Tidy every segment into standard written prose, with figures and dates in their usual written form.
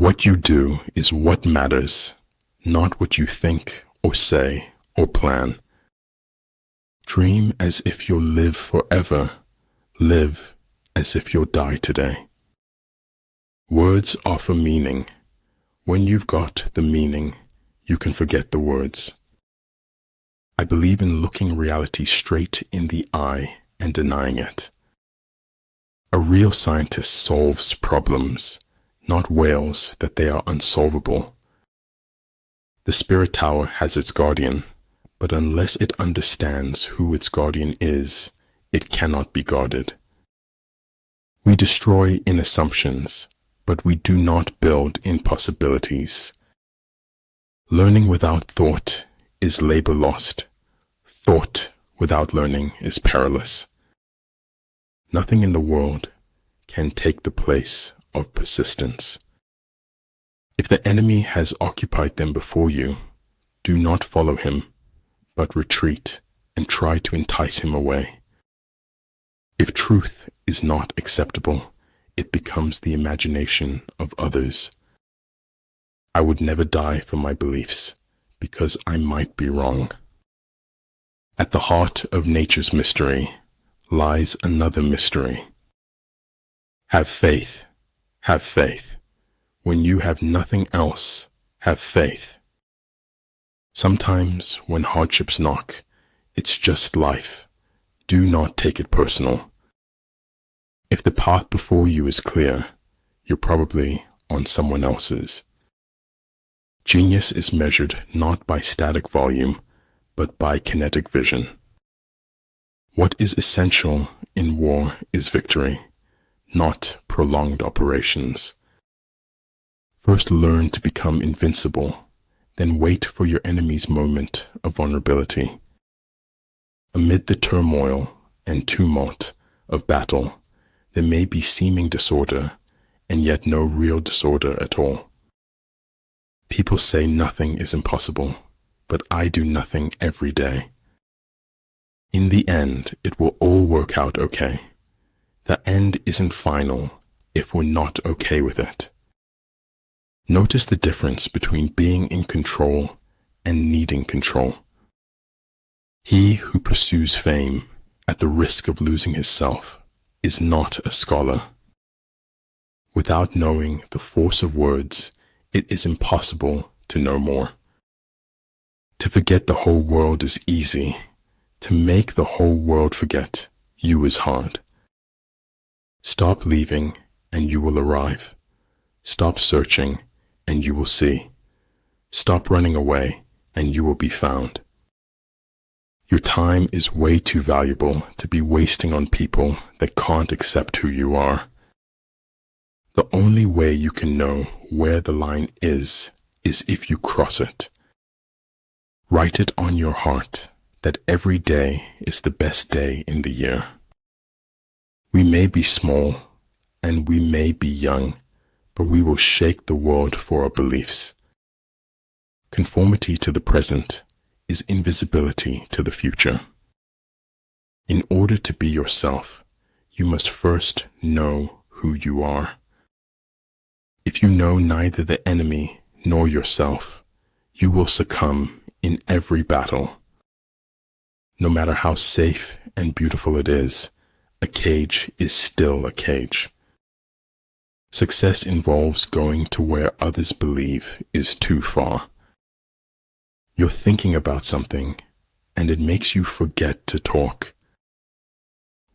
What you do is what matters, not what you think or say or plan. Dream as if you'll live forever. Live as if you'll die today. Words offer meaning. When you've got the meaning, you can forget the words. I believe in looking reality straight in the eye and denying it. A real scientist solves problems, not wails that they are unsolvable. The spirit tower has its guardian, but unless it understands who its guardian is, it cannot be guarded. We destroy in assumptions, but we do not build in possibilities. Learning without thought is labor lost. Thought without learning is perilous. Nothing in the world can take the place of persistence. If the enemy has occupied them before you, do not follow him, but retreat and try to entice him away. If truth is not acceptable, it becomes the imagination of others. I would never die for my beliefs, because I might be wrong. At the heart of nature's mystery lies another mystery. Have faith, have faith. When you have nothing else, have faith. Sometimes when hardships knock, it's just life. Do not take it personal. If the path before you is clear, you're probably on someone else's. Genius is measured not by static volume, but by kinetic vision. What is essential in war is victory, not prolonged operations. First learn to become invincible, then wait for your enemy's moment of vulnerability. Amid the turmoil and tumult of battle, there may be seeming disorder, and yet no real disorder at all. People say nothing is impossible, but I do nothing every day. In the end, it will all work out okay. The end isn't final if we're not okay with it. Notice the difference between being in control and needing control. He who pursues fame at the risk of losing his self is not a scholar. Without knowing the force of words, it is impossible to know more. To forget the whole world is easy. To make the whole world forget you is hard. Stop leaving and you will arrive. Stop searching and you will see. Stop running away and you will be found. Your time is way too valuable to be wasting on people that can't accept who you are. The only way you can know where the line is if you cross it. Write it on your heart that every day is the best day in the year. We may be small and we may be young, but we will shake the world for our beliefs. Conformity to the present is invisibility to the future. In order to be yourself, you must first know who you are. If you know neither the enemy nor yourself, you will succumb in every battle. No matter how safe and beautiful it is, a cage is still a cage. Success involves going to where others believe is too far. You're thinking about something, and it makes you forget to talk.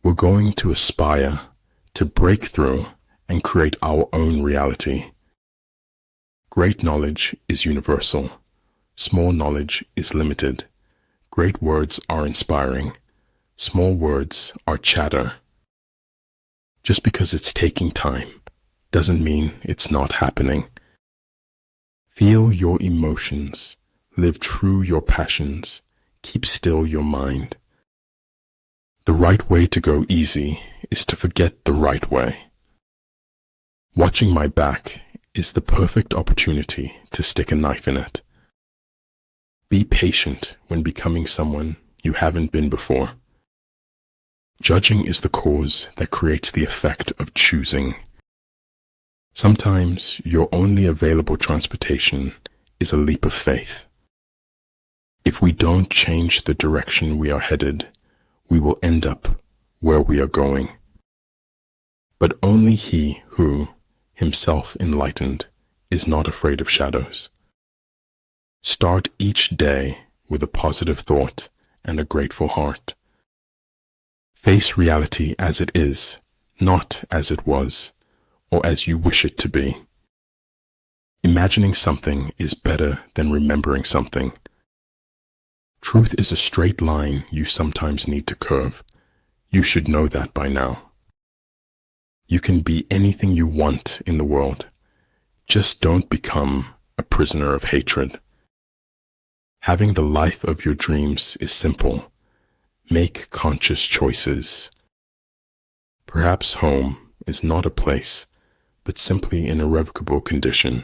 We're going to aspire to break through and create our own reality. Great knowledge is universal. Small knowledge is limited. Great words are inspiring. Small words are chatter. Just because it's taking time doesn't mean it's not happening. Feel your emotions. Live true your passions. Keep still your mind. The right way to go easy is to forget the right way. Watching my back is the perfect opportunity to stick a knife in it. Be patient when becoming someone you haven't been before. Judging is the cause that creates the effect of choosing. Sometimes your only available transportation is a leap of faith. If we don't change the direction we are headed, we will end up where we are going. But only he who, himself enlightened, is not afraid of shadows. Start each day with a positive thought and a grateful heart. Face reality as it is, not as it was, or as you wish it to be. Imagining something is better than remembering something. Truth is a straight line you sometimes need to curve. You should know that by now. You can be anything you want in the world. Just don't become a prisoner of hatred. Having the life of your dreams is simple. Make conscious choices. Perhaps home is not a place, but simply an irrevocable condition.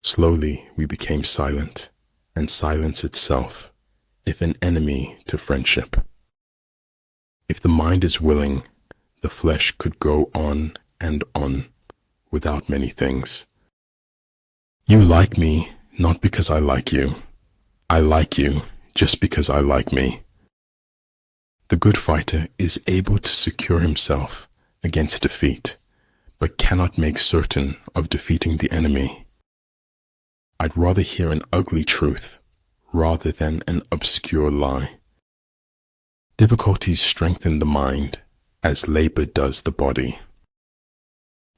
Slowly we became silent, and silence itself, if an enemy to friendship. If the mind is willing, the flesh could go on and on, without many things. You like me not because I like you. I like you just because I like me. The good fighter is able to secure himself against defeat, but cannot make certain of defeating the enemy. I'd rather hear an ugly truth rather than an obscure lie. Difficulties strengthen the mind as labor does the body.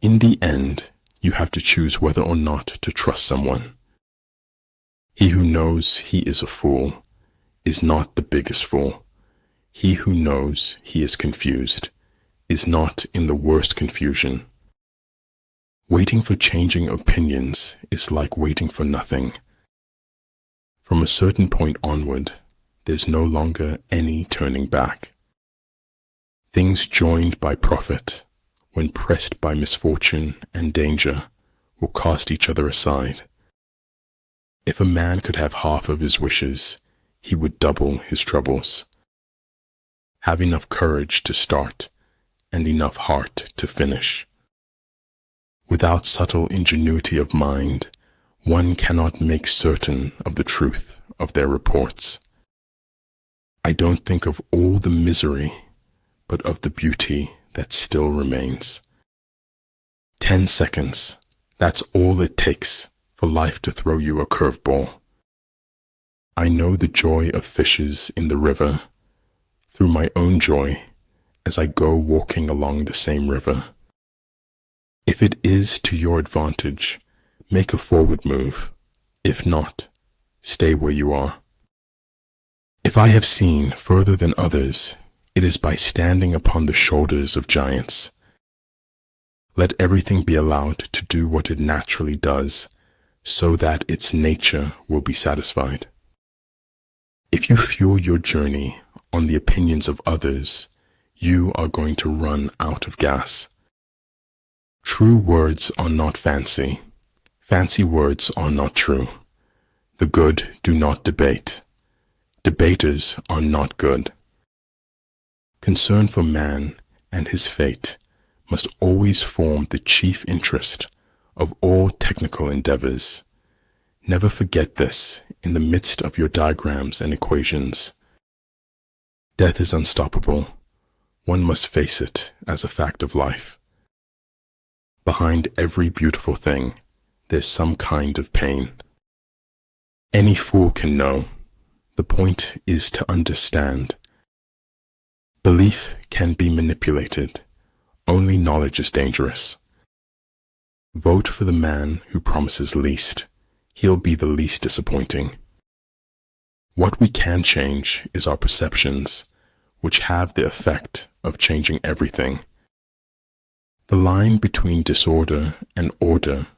In the end, you have to choose whether or not to trust someone. He who knows he is a fool is not the biggest fool. He who knows he is confused is not in the worst confusion. Waiting for changing opinions is like waiting for nothing. From a certain point onward, there's no longer any turning back. Things joined by profit, when pressed by misfortune and danger, will cast each other aside. If a man could have half of his wishes, he would double his troubles. Have enough courage to start, and enough heart to finish. Without subtle ingenuity of mind, one cannot make certain of the truth of their reports. I don't think of all the misery, but of the beauty that still remains. 10 seconds, that's all it takes for life to throw you a curveball. I know the joy of fishes in the river through my own joy as I go walking along the same river. If it is to your advantage, make a forward move. If not, stay where you are. If I have seen further than others, it is by standing upon the shoulders of giants. Let everything be allowed to do what it naturally does, so that its nature will be satisfied. If you fuel your journey on the opinions of others, you are going to run out of gas. True words are not fancy. Fancy words are not true. The good do not debate. Debaters are not good. Concern for man and his fate must always form the chief interest of all technical endeavors. Never forget this in the midst of your diagrams and equations. Death is unstoppable. One must face it as a fact of life. Behind every beautiful thing, there's some kind of pain. Any fool can know. The point is to understand. Belief can be manipulated. Only knowledge is dangerous. Vote for the man who promises least. He'll be the least disappointing. What we can change is our perceptions, which have the effect of changing everything. The line between disorder and order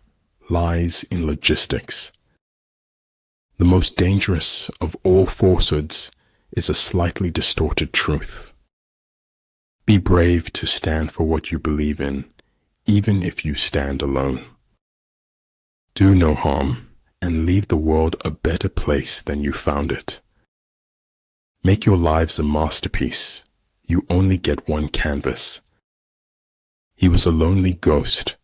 lies in logistics. The most dangerous of all falsehoods is a slightly distorted truth. Be brave to stand for what you believe in, even if you stand alone. Do no harm, and leave the world a better place than you found it. Make your lives a masterpiece. You only get one canvas. He was a lonely ghost,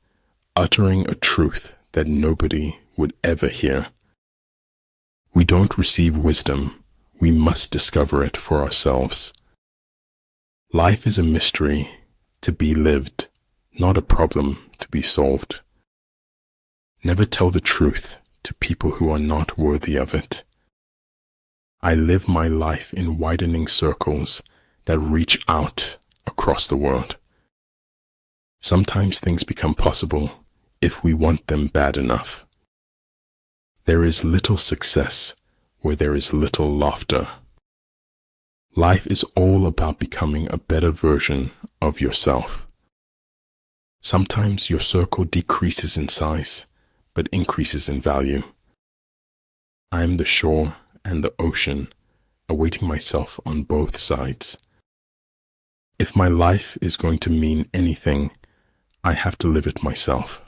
uttering a truth that nobody would ever hear. We don't receive wisdom, we must discover it for ourselves. Life is a mystery to be lived, not a problem to be solved. Never tell the truth to people who are not worthy of it. I live my life in widening circles that reach out across the world. Sometimes things become possible if we want them bad enough. There is little success where there is little laughter. Life is all about becoming a better version of yourself. Sometimes your circle decreases in size, but increases in value. I am the shore and the ocean, awaiting myself on both sides. If my life is going to mean anything, I have to live it myself.